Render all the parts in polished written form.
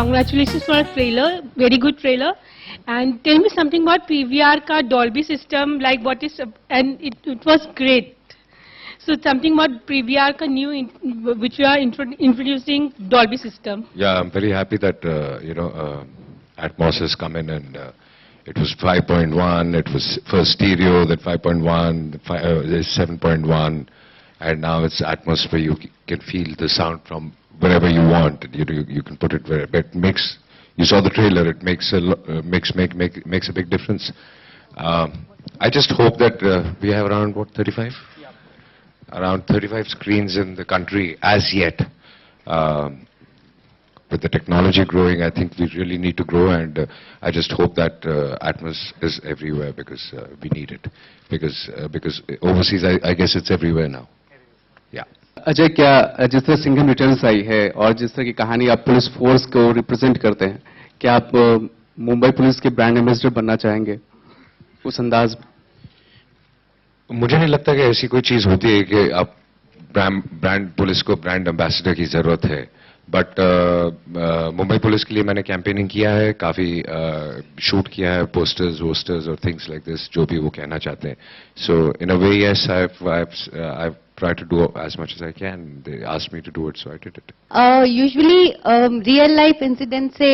congratulations for a trailer, very good trailer. And tell me something about PVR ka Dolby system, like what is, and it was great. So something about PVR ka new, which you are introducing Dolby system. Yeah, I'm very happy that, Atmos has come in and it was 5.1, it was first stereo, then 5.1, 7.1, and now it's Atmos where you can feel the sound from wherever you want. You can put it where it makes. You saw the trailer. It makes a big difference. I just hope that we have around 35, around 35 screens in the country as yet. With the technology growing, I think we really need to grow, and I just hope that Atmos is everywhere because we need it. Because overseas, I guess it's everywhere now. Yeah. Ajay, क्या जिस तरह Singham returns आई है और जिस तरह की कहानी आप पुलिस फोर्स को रिप्रेजेंट करते हैं, क्या आप मुंबई पुलिस के ब्रांड एम्बेसडर बनना चाहेंगे उस अंदाज में? मुझे नहीं लगता कि ऐसी कोई चीज होती है कि आप ब्रांड पुलिस को ब्रांड एम्बेसडर की जरूरत है. बट मुंबई पुलिस के लिए मैंने कैंपेनिंग किया है, काफी शूट किया है, पोस्टर्स वोस्टर्स और थिंग्स लाइक दिस, जो भी वो कहना चाहते हैं. So in a way yes, I tried to do as much as I can. They asked me to do it, so I did it. Usually real life incident से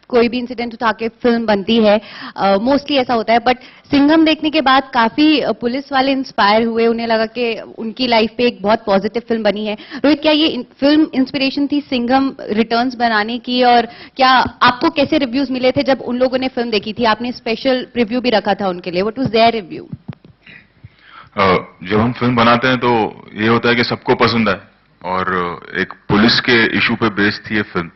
कोई भी incident उठा के फिल्म बनती है, मोस्टली ऐसा होता है. बट सिंघम देखने के बाद काफी पुलिस वाले इंस्पायर हुए, उन्हें लगा कि उनकी लाइफ पे एक बहुत पॉजिटिव फिल्म बनी है. रोहित, क्या ये फिल्म इंस्पिरेशन थी सिंघम रिटर्न्स बनाने की, और क्या आपको कैसे रिव्यूज मिले थे जब उन लोगों ने फिल्म देखी थी? आपने स्पेशल रिव्यू भी रखा था उनके लिए. What was their review? जब हम फिल्म बनाते हैं तो ये होता है कि सबको पसंद आए, और एक पुलिस के इशू पे बेस्ड थी ये फिल्म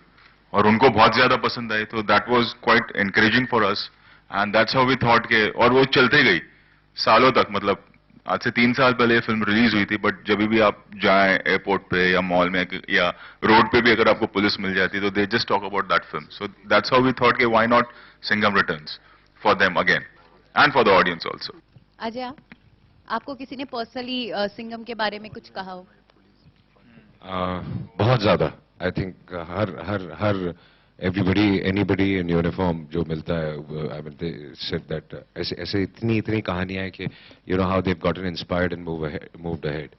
और उनको बहुत ज्यादा पसंद आई, तो that was quite encouraging for us and that's how we thought के. और वो चलते गई सालों तक, मतलब आज से 3 साल पहले ये फिल्म रिलीज हुई थी, बट जब भी आप जाएं एयरपोर्ट पे या मॉल में या रोड पे भी अगर आपको पुलिस मिल जाती तो they just talk about that film. So that's how we thought के why not Singham returns for them again and for the audience also. Ajay, आपको किसी ने पर्सनली सिंघम के बारे में कुछ कहा हो? बहुत ज्यादा. I think her everybody anybody in uniform जो मिलता है, I mean they said that ऐसे इतनी कहानियां हैं कि you know how they have gotten inspired and moved ahead.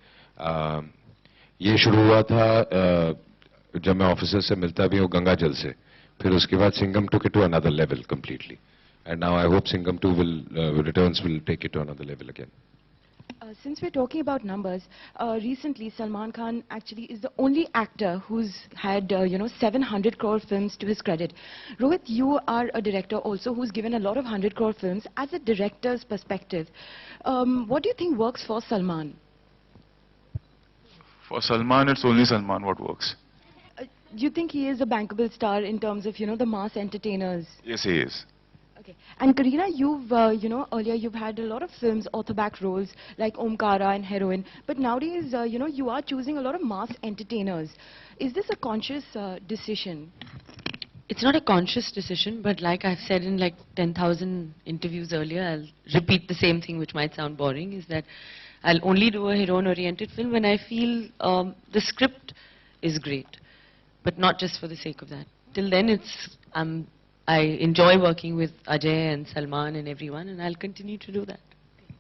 ये शुरू हुआ था जब मैं ऑफिसर से मिलता भी हूँ गंगा जल से, फिर उसके बाद Singham took it to another level completely, and now I hope Singham 2 returns will take it to another level again. Since we're talking about numbers, recently Salman Khan actually is the only actor who's had 700 crore films to his credit. Rohit, you are a director also who's given a lot of 100 crore films. As a director's perspective, what do you think works for Salman? For Salman, it's only Salman what works. Do you think he is a bankable star in terms of the mass entertainers? Yes, he is. Okay. And Kareena, you've, earlier you've had a lot of films, orthoback roles like Omkara and Heroine. But nowadays, you are choosing a lot of mass entertainers. Is this a conscious decision? It's not a conscious decision, but like I've said in like 10,000 interviews earlier, I'll repeat the same thing, which might sound boring, is that I'll only do a heroine-oriented film when I feel the script is great, but not just for the sake of that. Till then, I enjoy working with Ajay and Salman and everyone, and I'll continue to do that.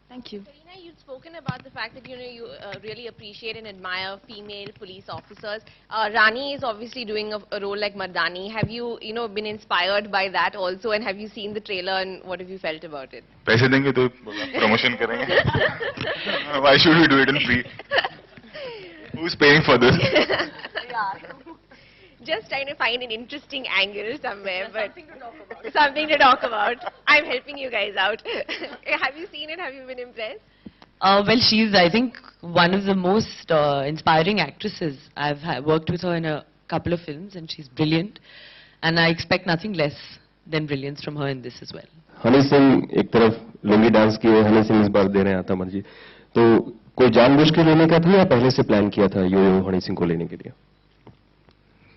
Thank you. Kareena, you've spoken about the fact that you really appreciate and admire female police officers. Rani is obviously doing a role like Mardani. Have you been inspired by that also, and have you seen the trailer and what have you felt about it? पैसे देंगे तो promotion करेंगे. Why should we do it in free? Who's paying for this? Just trying to find an interesting angle somewhere, but something to talk about. I'm helping you guys out. Have you seen it? Have you been impressed? Well, she's, I think, one of the most inspiring actresses. I've worked with her in a couple of films, and she's brilliant. And I expect nothing less than brilliance from her in this as well. Honey Singh एक तरफ lungi dance की, हनी सिंह इस बार दे रहे हैं आतमन जी, तो कोई जानबूझ के लेने का था या पहले से प्लान किया था यो हनी सिंह को लेने के लिए?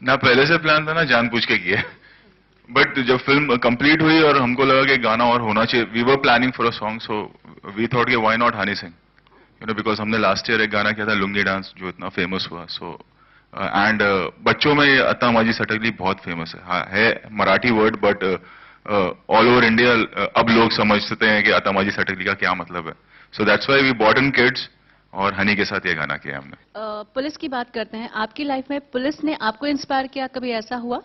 ना पहले से प्लान था ना जानबूझ के किया, बट जब फिल्म कंप्लीट हुई और हमको लगा कि गाना और होना चाहिए, we were planning for a song, so we thought कि why not Honey Singh, because हमने लास्ट ईयर एक गाना किया था लुंगी डांस जो इतना फेमस हुआ, सो एंड बच्चों में ये अत्तामाजी सटकली बहुत फेमस है. हाँ, है Marathi word but all over India अब लोग समझते हैं कि अत्तामाजी सटकली का क्या मतलब है. So that's why we bought in kids और हनी के साथ ये गाना किया हमने. पुलिस की बात करते हैं. आपकी लाइफ में पुलिस ने आपको इंस्पायर किया, कभी ऐसा हुआ?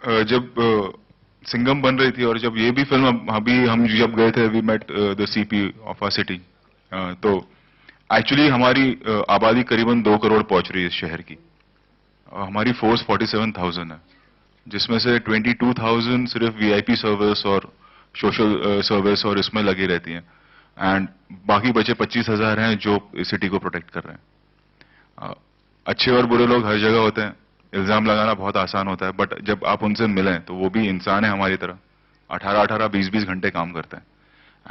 जब सिंघम बन रही थी और जब ये भी फिल्म अभी हम जब गए थे we met the CP of our city, तो एक्चुअली हमारी आबादी करीबन 2 करोड़ पहुंच रही है इस शहर की. हमारी फोर्स 47,000 है, जिसमें से 22,000 सिर्फ वीआईपी सर्विस और सोशल सर्विस और इसमें लगी रहती हैं, एंड बाकी बचे 25,000 हैं जो इस सिटी को प्रोटेक्ट कर रहे हैं. अच्छे और बुरे लोग हर जगह होते हैं. इल्जाम लगाना बहुत आसान होता है, बट जब आप उनसे मिलें तो वो भी इंसान है हमारी तरह. 18-18, 20-20 घंटे काम करते हैं,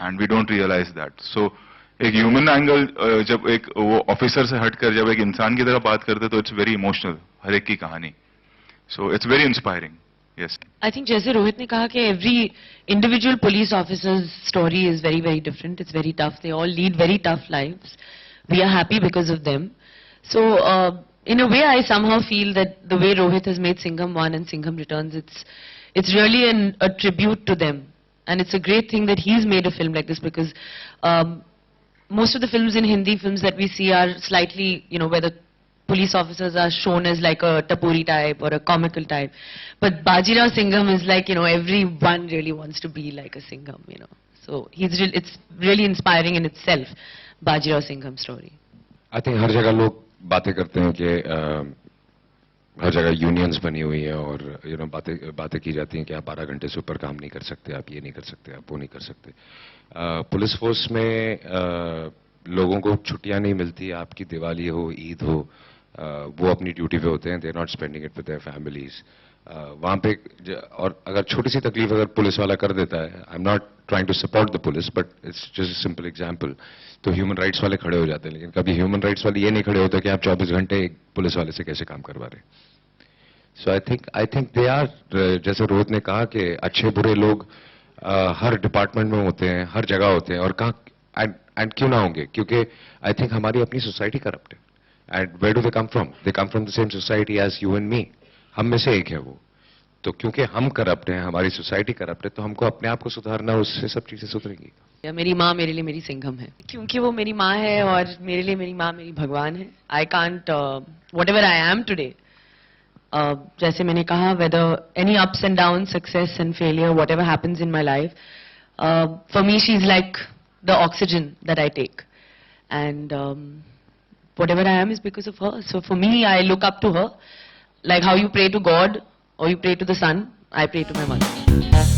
and we don't realise that. So एक ह्यूमन एंगल, जब एक वो ऑफिसर से हटकर जब एक इंसान की तरह बात करते तो इट्स वेरी इमोशनल, हर एक की कहानी. So it's very inspiring. Yes, I think जैसे रोहित ने कहा कि every individual police officer's story is very, very different. It's very tough. They all lead very tough lives. We are happy because of them. So, in a way, I somehow feel that the way Rohit has made Singham 1 and Singham Returns, it's really a tribute to them. And it's a great thing that he's made a film like this, because most of the films in Hindi films that we see are slightly, where the police officers are shown as like a Tapuri type or a comical type. But Bajirao Singham is like, everyone really wants to be like a Singham, So it's really inspiring in itself, Bajirao Singham story. I think हर जगह लोग बातें करते हैं कि हर जगह unions बनी हुई है और बातें की जाती हैं कि आप 12 घंटे से ऊपर काम नहीं कर सकते, आप ये नहीं कर सकते, आप वो नहीं कर सकते. पुलिस फोर्स में लोगों को छुट्टियां नहीं मिलती. आपकी दिवाली हो, ईद हो, वो अपनी ड्यूटी पे होते हैं. They are not spending it with their families. वहाँ पे और अगर छोटी सी तकलीफ अगर पुलिस वाला कर देता है, I am not trying to support the police, but it's just a simple example, तो ह्यूमन राइट्स वाले खड़े हो जाते हैं. लेकिन कभी ह्यूमन राइट्स वाले ये नहीं खड़े होते कि आप 24 घंटे एक पुलिस वाले से कैसे काम करवा रहे. सो आई थिंक दे आर, जैसे रोहित ने कहा कि अच्छे बुरे लोग हर डिपार्टमेंट में होते हैं, हर जगह होते हैं. और कहाँ एंड क्यों ना होंगे, क्योंकि आई थिंक हमारी अपनी सोसाइटी करप्ट है. And where do they come from? They come from the same society as you and me. हम में से एक है वो. तो क्योंकि हम करप्ट हैं, हमारी सोसाइटी करप्ट है, तो हमको अपने आप को सुधारना, उससे सब चीजें सुधरेंगी. मेरी माँ मेरे लिए मेरी सिंघम है, क्योंकि वो मेरी माँ है और मेरे लिए मेरी माँ मेरी भगवान है. I can't, whatever I am today, जैसे मैंने कहा, whether any ups and down, success and failure, whatever happens in my life, for me she is like the oxygen that I take. And whatever I am is because of her. So for me, I look up to her. Like how you pray to God or you pray to the sun, I pray to my mother.